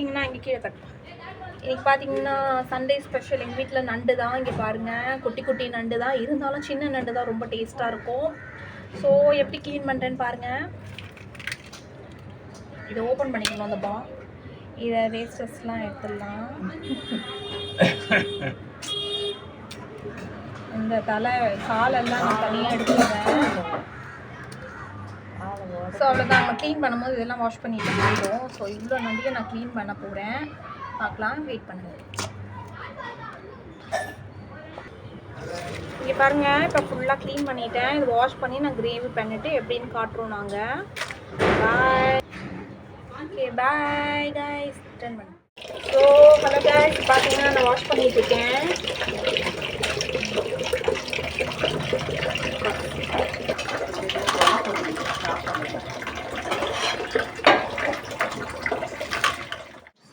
பார்த்தீங்கன்னா இங்கே கீழே கட் இன்னைக்கு பார்த்தீங்கன்னா சண்டே ஸ்பெஷல் எங்கள் வீட்டில் நண்டு தான். இங்கே பாருங்கள், குட்டி குட்டி நண்டு தான், இருந்தாலும் சின்ன நண்டு தான் ரொம்ப டேஸ்ட்டாக இருக்கும். ஸோ எப்படி க்ளீன் பண்ணுறேன்னு பாருங்கள். இதை ஓப்பன் பண்ணிக்கணும் அந்த இதை வேஸ்டஸ்லாம் எடுத்துடலாம். இந்த தலை காலெல்லாம் நான் தனியாக எடுத்துக்கிறேன். ஸோ அவ்வளோதான், நம்ம க்ளீன் பண்ணும்போது இதெல்லாம் வாஷ் பண்ணிட்டு போயிடும். ஸோ இவ்வளோ நண்டியை நான் க்ளீன் பண்ண போகிறேன். பார்க்கலாம், வெயிட் பண்ணுங்கள். இங்கே பாருங்கள், இப்போ ஃபுல்லாக க்ளீன் பண்ணிட்டேன். இது வாஷ் பண்ணி நான் கிரேவி பண்ணிவிட்டு எப்படின்னு காட்டுறோம் நாங்கள். Bye. Okay bye guys. Return பண்ணு. ஸோ ஹலோ கைஸ், பார்த்தீங்கன்னா நான் வாஷ் பண்ணிட்டு இருக்கேன்.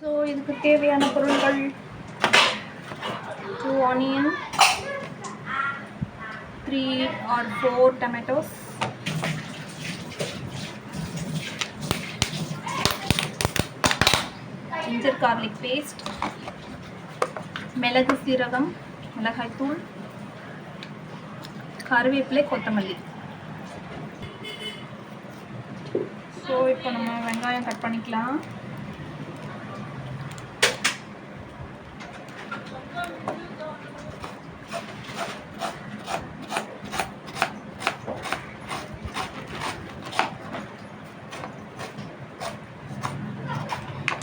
ஸோ இதுக்கு தேவையான பொருட்கள் 2 onion, 3 or 4 tomatoes, ginger garlic paste, மிளகு சீரகம், மிளகாய்த்தூள், கருவேப்பிலை, கொத்தமல்லி. ஸோ இப்போ நம்ம வெங்காயம் கட் பண்ணிக்கலாம்.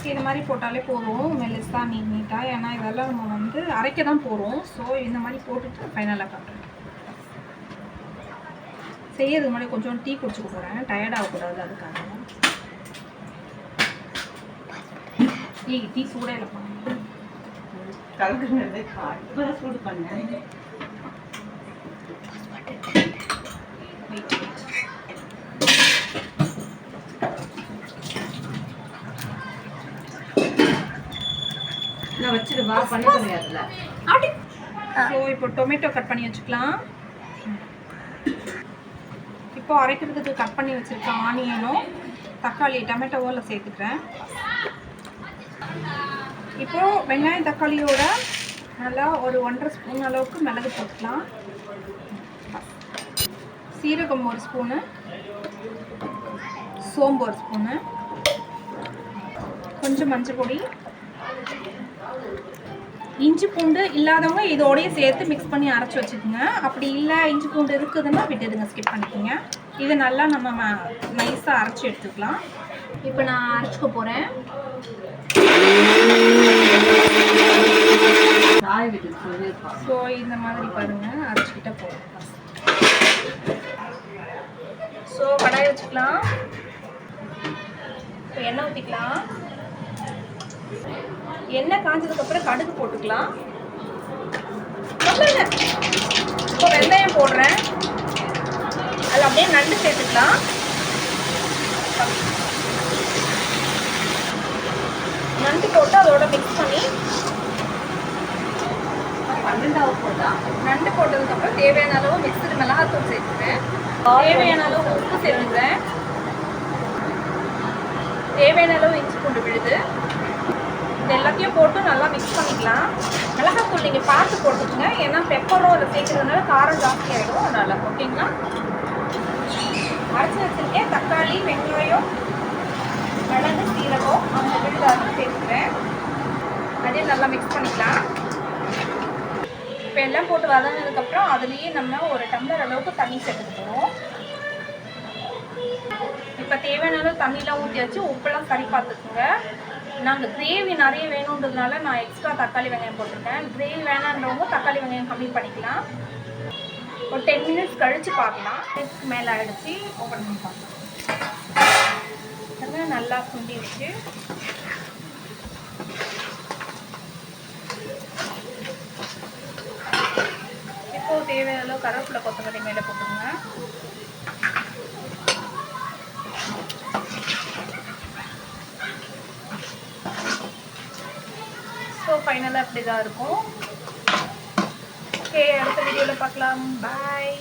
இது மாதிரி போட்டாலே போதும், மெலிசா நீட்டாக. ஏன்னா இதெல்லாம் நம்ம வந்து அரைக்க தான் போகிறோம். ஸோ இந்த மாதிரி போட்டுட்டு ஃபைனலாக காட்டுறேன். செய்யறதுக்கு முன்னாடி கொஞ்சம் டீ குடிச்சுக்க போகிறேன், டயர்ட் ஆகக்கூடாது, அதுக்காக. டீ சூடே இல்லைப்பா, சூடு பண்ணேன். வச்சிருவா பண்ணி தெரியாதுல்ல. ஸோ இப்போ டொமேட்டோ கட் பண்ணி வச்சுக்கலாம். இப்போ அரைக்கிறதுக்கு கட் பண்ணி வச்சுருக்க ஆனியனும் தக்காளி டொமேட்டோவில் சேர்த்துக்கிறேன். இப்போது வெங்காயம் தக்காளியோட நல்லா ஒரு 1.5 ஸ்பூன் அளவுக்கு மிளகு போட்டுக்கலாம். சீரகம் 1 ஸ்பூனு, சோம்பு 1 ஸ்பூனு, கொஞ்சம் மஞ்சள் பொடி. இஞ்சி பூண்டு இல்லாதவங்க இதோடய சேர்த்து மிக்ஸ் பண்ணி அரைச்சி வச்சுக்கோங்க. அப்படி இல்லை இஞ்சி பூண்டு இருக்குதுன்னா விட்டுடுங்க, ஸ்கிப் பண்ணிக்கோங்க. இதை நல்லா நம்ம நைஸாக அரைச்சி எடுத்துக்கலாம். இப்போ நான் அரைச்சிக்க போகிறேன். ஸோ இந்த மாதிரி பாருங்கள், அரைச்சிக்கிட்ட போகிறேன். ஸோ கடாய் வச்சுக்கலாம். இப்போ எண்ணெய் ஊற்றிக்கலாம். எண்ணெய் காஞ்சதுக்கப்புறம் கடுகு போட்டுக்கலாம். இப்போ வெந்தயம் போடுறேன். அதில் அப்படியே நண்டு சேர்த்துக்கலாம். நண்டு போட்டு அதோட மிக்ஸ் பண்ணி நண்டு போட்டதுக்கப்புறம் தேவையான அளவு மிக்ஸ்டு மிளகாத்தூள் சேர்த்துக்கிறேன். தேவையான அளவு உப்பு சேர்த்துக்கிறேன். தேவையான அளவு இஞ்சி பூண்டு விழுது. இது எல்லாத்தையும் போட்டு நல்லா மிக்ஸ் பண்ணிக்கலாம். மிளகாத்தூள் நீங்கள் பார்த்து போட்டுக்கோங்க, ஏன்னா பெப்பரும் அதில் சேர்க்கறதுனால காரம் ஜாஸ்தி ஆகிடும். அதனால் ஓகேங்களா. அரைச்சி வச்சுருக்கேன் தக்காளி, வெங்காயம், மிளகு, சீரகம், அந்த விழுதாக சேர்த்துக்கிறேன். அதையும் நல்லா மிக்ஸ் பண்ணிக்கலாம். இப்போ எல்லாம் போட்டு வதங்கினதுக்கப்புறம் அதுலேயே நம்ம 1 டம்ளர் அளவுக்கு தண்ணி சேர்த்துக்க போகிறோம். இப்போ தேவையான அளவு தண்ணியெலாம் ஊற்றியாச்சு. உப்பெல்லாம் சரி பார்த்துக்குங்க. நாங்கள் கிரேவி நிறைய வேணுன்றதுனால நான் எக்ஸ்ட்ரா தக்காளி வெங்காயம் போட்டிருக்கேன். கிரேவி வேணான்றவங்க தக்காளி வெங்காயம் கம்மி பண்ணிக்கலாம். ஒரு 10 மினிட்ஸ் கழித்து பார்க்கலாம். இதுக்கு மேலே அடித்து ஓப்பன் பண்ணி பார்க்கலாம். நல்லா சுண்டிடுச்சு. இப்போது தேவையான அளவு கருவேப்பிலை, கொத்தமல்லி மேலே போட்டுருங்க. ஸோ ஃபைனலாக அப்படி தான் இருக்கும். ஓகே, அடுத்த வீடியோவில் பார்க்கலாம். பாய்.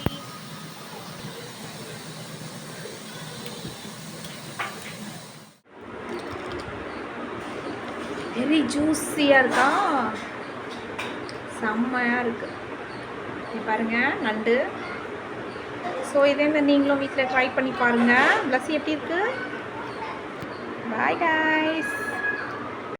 வெரி ஜூஸியாக இருக்கா, செம்மையாக இருக்குது. பாருங்க நண்டு. ஸோ இதே மாதிரி நீங்களும் வீட்டில் ட்ரை பண்ணி பாருங்கள். பிளஸி எப்படி இருக்குது? Bye guys.